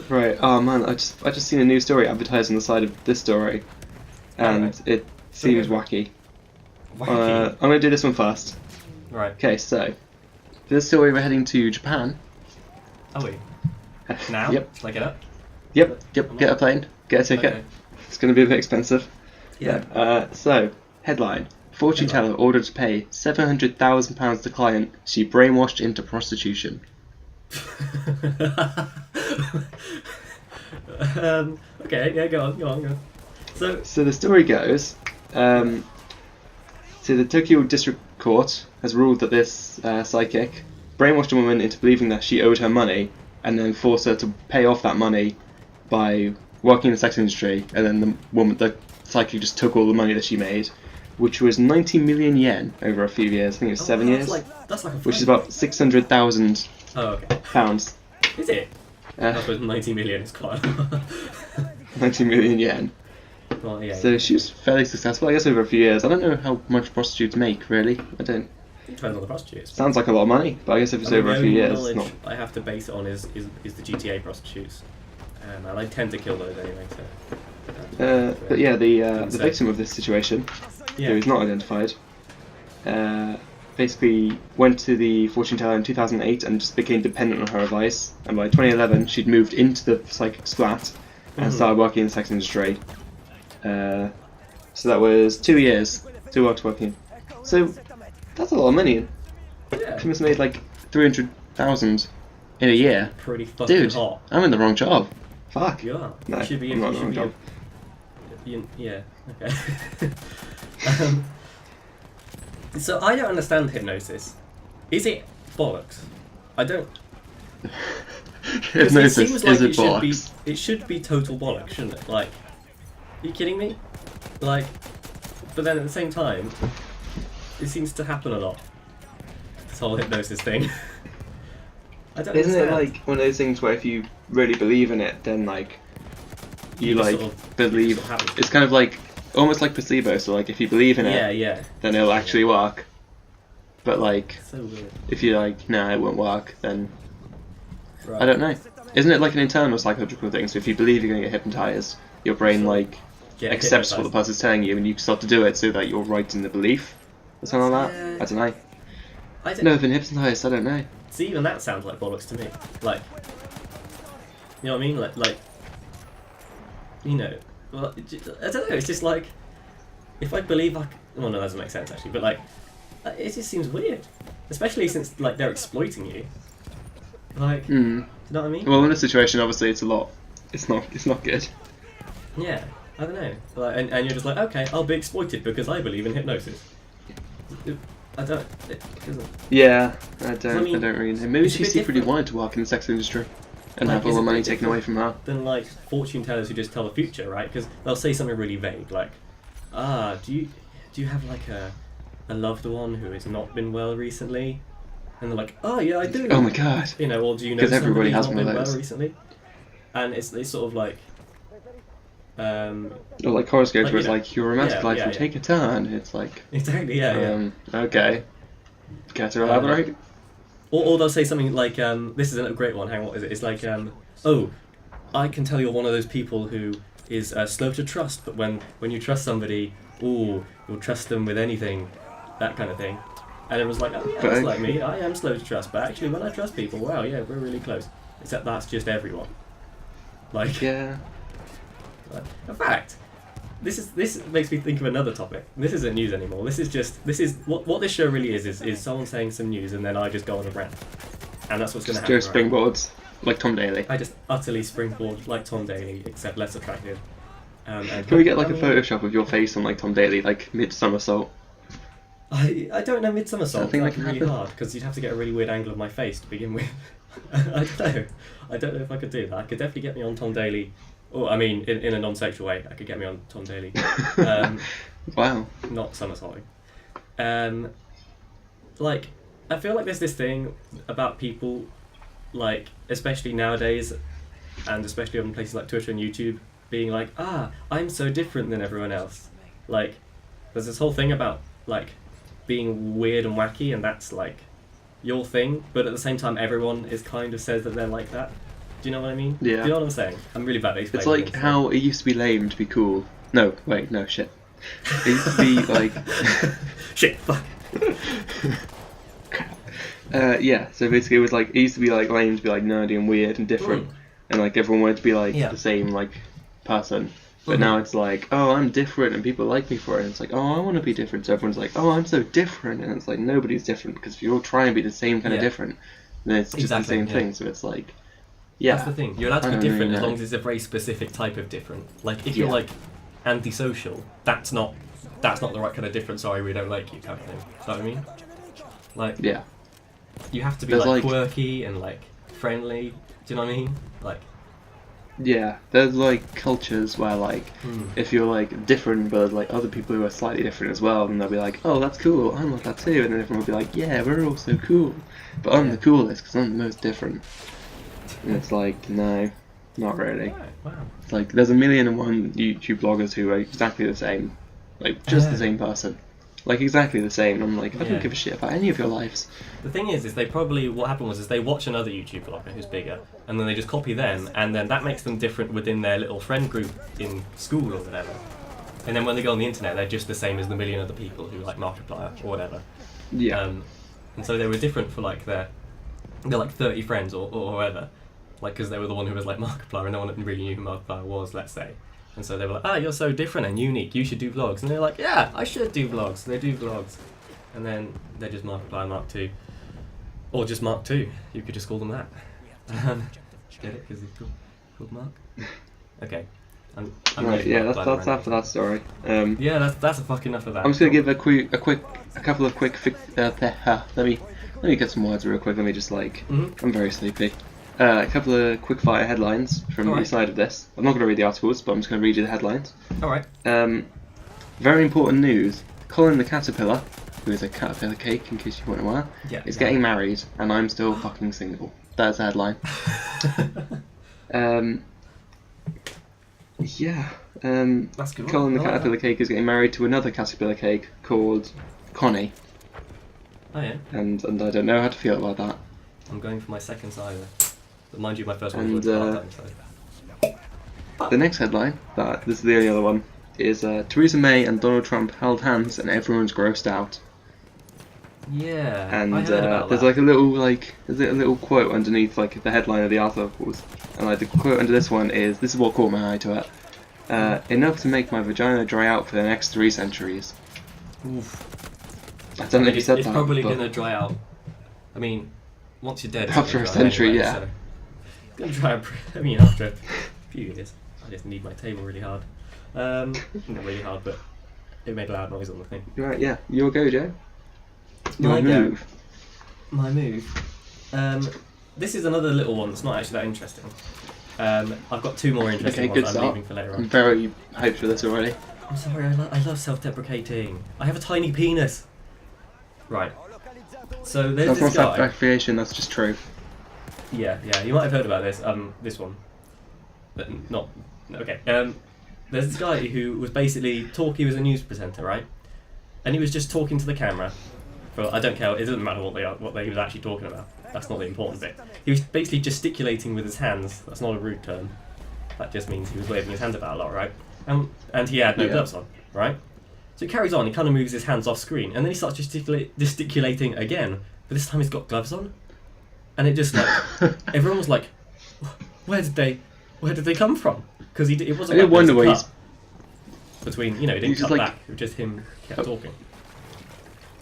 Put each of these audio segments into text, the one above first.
Right. Oh man, I just seen a new story advertised on the side of this story, and Alright. it Shall we seems go for wacky. Wacky. I'm gonna do this one first. Right. Okay, so for this story we're heading to Japan. Are we? Now? Yep. Shall I get up? Yep. I'm Get a not- plane. Get a ticket. Okay. It's gonna be a bit expensive. Yeah. So headline: Fortune Headline. teller ordered to pay £700,000 to client she brainwashed into prostitution. Okay, yeah, go on. So the story goes, so the Tokyo District Court has ruled that this psychic brainwashed a woman into believing that she owed her money, and then forced her to pay off that money by working in the sex industry, and then the psychic just took all the money that she made, which was 90 million yen over a few years. I think it was 7 years, That's like a which is about 600,000 Oh, okay. pounds. Is it? I Uh, suppose 90 million is quite a lot. 90 million yen. Well, yeah. So she was fairly successful, I guess, over a few years. I don't know how much prostitutes make, really. I don't. It depends on the prostitutes. Sounds like a lot of money, but I guess if it's over a few years, the it's knowledge not. I have to base it on is the GTA prostitutes. And I tend to kill those anyway, so... But yeah, the So- victim of this situation, yeah. who is not identified, basically went to the fortune teller in 2008 and just became dependent on her advice. And by 2011, she'd moved into the psychic's flat and started working in the sex industry. So that was 2 years, 2 months working. So that's a lot of money. Yeah. She must have made like 300,000 in a year. Pretty fucking Dude, hot. I'm in the wrong job. Fuck. You are. No, you should be I'm not you in the should wrong be job. yeah, okay. So I don't understand hypnosis. Is it bollocks? I don't... 'cause Hypnosis it seems like is it should be, bollocks? it should be total bollocks, shouldn't it? Like, are you kidding me? Like, but then at the same time, it seems to happen a lot. This whole hypnosis thing. I don't Isn't it understand. like one of those things where if you really believe in it, then like you just like sort of- believe? sort of happens. It's kind of like almost like placebo. So like if you believe in Yeah, it, yeah. then it'll actually work. But like So weird. if you're like, nah, it won't work, then Right. I don't know. Isn't it like an internal psychological thing? So if you believe you're going to get hypnotized, your brain like Get accepts what the hypnotised. person's telling you, and you start to do it so that you're right in the belief or something like that. Yeah. I don't know. I don't No, I've been hypnotized. I don't know. See, even that sounds like bollocks to me. Like, you know what I mean? Like, you know, well, I don't know. It's just like, if I believe well, no, that doesn't make sense actually. But like, it just seems weird, especially since like they're exploiting you. Like, do you know what I mean? Well, in this situation, obviously, it's a lot. It's not good. Yeah, I don't know. Like, and you're just like, okay, I'll be exploited because I believe in hypnosis. I don't. It doesn't. Yeah, I don't. I mean, I don't really know. Maybe it's a she bit secretly different. wanted to work in the sex industry and Like, have all is the it a money bit taken away from her. Than like fortune tellers who just tell the future, right? Because they'll say something really vague, like, do you have like a loved one who has not been well recently? And they're like, oh yeah, I do. Oh my god. You know, or do you know 'Cause everybody somebody has who's one not of been those. well recently? And it's sort of like, Or like horoscopes Like, where you it's know, like your romantic life will yeah. take a turn. It's like, exactly, yeah. okay. Care to elaborate? Or they'll say something like, this isn't a great one. Hang on, what is it? It's like, oh, I can tell you're one of those people who is slow to trust, but when you trust somebody, ooh, you'll trust them with anything, that kind of thing. And it was like, oh yeah, that's like me. I am slow to trust, but actually when I trust people, wow, yeah, we're really close. Except that's just everyone. Like, Yeah. in fact, this makes me think of another topic. This isn't news anymore. This is what this show really is someone saying some news and then I just go on a rant. And that's what's going to happen. Joe right? springboards, like Tom Daly. I just utterly springboard like Tom Daly, except less attractive. And Can we get like I a mean, Photoshop of your face on like Tom Daly, like mid-somersault? I don't know Midsummer I Song. think That'd that be can really happen. hard because you'd have to get a really weird angle of my face to begin with. I don't know if I could do that. I could definitely get me on Tom Daly. Or I mean, in a non-sexual way, I could get me on Tom Daly. Wow. Not somersaulting. Like, I feel like there's this thing about people, like, especially nowadays, and especially on places like Twitter and YouTube, being like, I'm so different than everyone else. Like, there's this whole thing about, like, being weird and wacky, and that's, like, your thing, but at the same time, everyone is kind of says that they're like that. Do you know what I mean? Yeah. Do you know what I'm saying? I'm really bad at It's explaining. like how it used to be lame to be cool. No, wait, no, shit. It used to be like... Shit, fuck. Yeah, so basically it used to be like lame to be like nerdy and weird and different. And like everyone wanted to be like the same like person. But now it's like, oh, I'm different and people like me for it. And it's like, oh, I want to be different. So everyone's like, oh, I'm so different. And it's like, nobody's different because if you're all trying to be the same kind of different, then it's just the same thing. So it's like, yeah. That's the thing. You're allowed to be different as long as it's a very specific type of different. Like if you're like antisocial, that's not the right kind of different. Sorry, we don't like you kind of thing. You know what I mean? Like you have to be like quirky and like friendly. Do you know what I mean? Like. Yeah, there's like cultures where like if you're like different but there's like other people who are slightly different as well, and they'll be like, oh, that's cool, I'm like that too, and then everyone will be like, yeah, we're all so cool, but I'm the coolest because I'm the most different. And it's like, no, not really. Wow. It's like there's 1,000,001 YouTube bloggers who are exactly the same, like just the same person, like exactly the same. And I'm like, I don't give a shit about any of your lives. The thing is they probably, what happened was they watch another YouTube blogger who's bigger, and then they just copy them, and then that makes them different within their little friend group in school or whatever. And then when they go on the internet, they're just the same as the million other people who like Markiplier or whatever. Yeah. And so they were different for like their like 30 friends or whatever, like because they were the one who was like Markiplier, and no one really knew who Markiplier was, let's say. And so they were like, you're so different and unique, you should do vlogs. And they're like, yeah, I should do vlogs. So they do vlogs. And then they're just Markiplier Mark 2. Or just Mark 2. You could just call them that. Get it? Because he's called Mark? Okay. I'm right, yeah, that's after that story. Yeah, that's fucking enough of that. I'm just gonna give a couple of quick let me get some words real quick. Let me just like, I'm very sleepy. A couple of quick fire headlines from the side of this. I'm not going to read the articles, but I'm just going to read you the headlines. Alright. Very important news. Colin the Caterpillar, who is a caterpillar cake in case you weren't aware, is getting married, and I'm still fucking single. That's the headline. That's good. Colin the Caterpillar cake is getting married to another caterpillar cake called Connie. Oh yeah. And I don't know how to feel about that. I'm going for my second cider. But mind you, my first one was part-time, so. The next headline, this is the only other one, is Theresa May and Donald Trump held hands and everyone's grossed out. Yeah, and I heard about there's that. like a little quote underneath like the headline of the articles, and like the quote under this one is, this is what caught my eye to it. Enough to make my vagina dry out for the next 3 centuries. Oof. I don't know if you said it's that. It's probably going to dry out. I mean, once you're dead. After a century, anyway, yeah. So it's going to dry out. I mean, after a few years. I just need my table really hard. Not really hard, but it made a loud noise on the thing. Right, yeah. Your go, Joe. My move. My move. This is another little one that's not actually that interesting. I've got 2 more interesting ones that I'm leaving for later on. I'm very hyped for this already. I'm sorry, I love self-deprecating. I have a tiny penis. Right. So there's That's this not guy. self-deprecation, that's just true. Yeah, you might have heard about this. This one, but not. Okay. There's this guy who was basically he was a news presenter, right? And he was just talking to the camera. I don't care. It doesn't matter what he was actually talking about. That's not the important bit. He was basically gesticulating with his hands. That's not a rude term. That just means he was waving his hands about a lot, right? And he had no gloves on, right? So he carries on. He kind of moves his hands off screen, and then he starts gesticulating again. But this time he's got gloves on, and it just like everyone was like, "Where did they come from?" Because it wasn't. I did wonder where he's between. He didn't cut back. It was just him kept talking.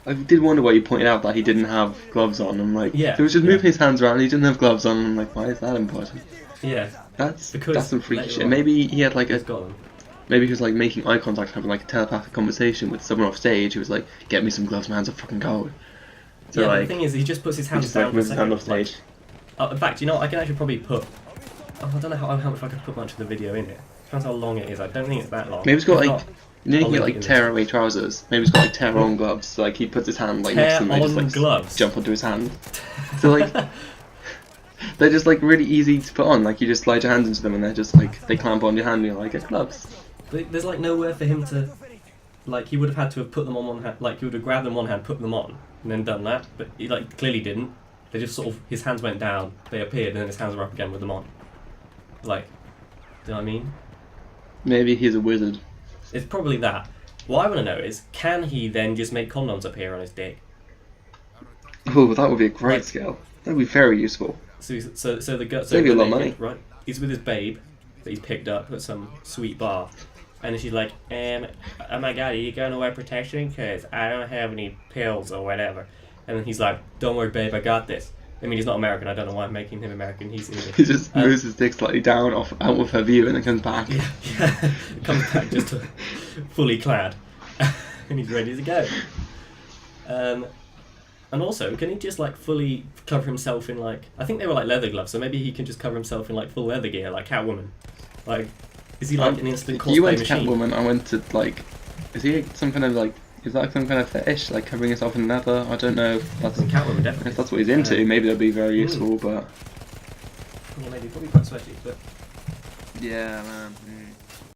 I did wonder why you pointed out that he didn't have gloves on. I'm like, yeah, he was just moving his hands around. He didn't have gloves on. I'm like, why is that important? Yeah, that's some freaky shit. On, maybe he had like maybe he was like making eye contact, having like a telepathic conversation with someone off stage. He was like, "Get me some gloves, my hands are fucking cold." So yeah, like, the thing is, he just puts his hands down. Moves his hand off stage. In fact, I can actually probably put. I don't know how much I could put much of the video in it. Depends how long it is. I don't think it's that long. Maybe it's got like. You know, he like tear-away trousers. Maybe he's got like tear-on gloves. So like he puts his hand like next to him and just like gloves. Jump onto his hand. So like they're just like really easy to put on. Like you just slide your hands into them and they're just like they clamp on your hand and you're like, it's gloves. But there's like nowhere for him to, like he would have had to have put them on one hand. Like he would have grabbed them one hand, put them on, and then done that. But he like clearly didn't. They just sort of his hands went down, they appeared, and then his hands were up again with them on. Like, do you know what I mean? Maybe he's a wizard. It's probably that. What I want to know is, can he then just make condoms appear on his dick? Oh, that would be a great Like- skill. That would be very useful. So the gut. Save you a lot of naked, money. right? He's with his babe that he's picked up at some sweet bar, and she's like, oh my god, are you gonna wear protection? Cause I don't have any pills or whatever. And then he's like, don't worry, babe, I got this. I mean, he's not American. I don't know why I'm making him American. He's English. He just moves his dick slightly down, out of her view, and then comes back. Yeah, comes back just fully clad, and he's ready to go. And also, can he just like fully cover himself in like, I think they were like leather gloves, so maybe he can just cover himself in like full leather gear, like Catwoman. Like, is he like an instant cosplay You went to machine? Catwoman, I went to like, is he some kind of like, is that some kind of fetish, like covering himself in leather? I don't know. That's, Catwoman definitely. if that's what he's into, maybe that'd be very useful. But Yeah, maybe probably quite sweaty, but yeah, man.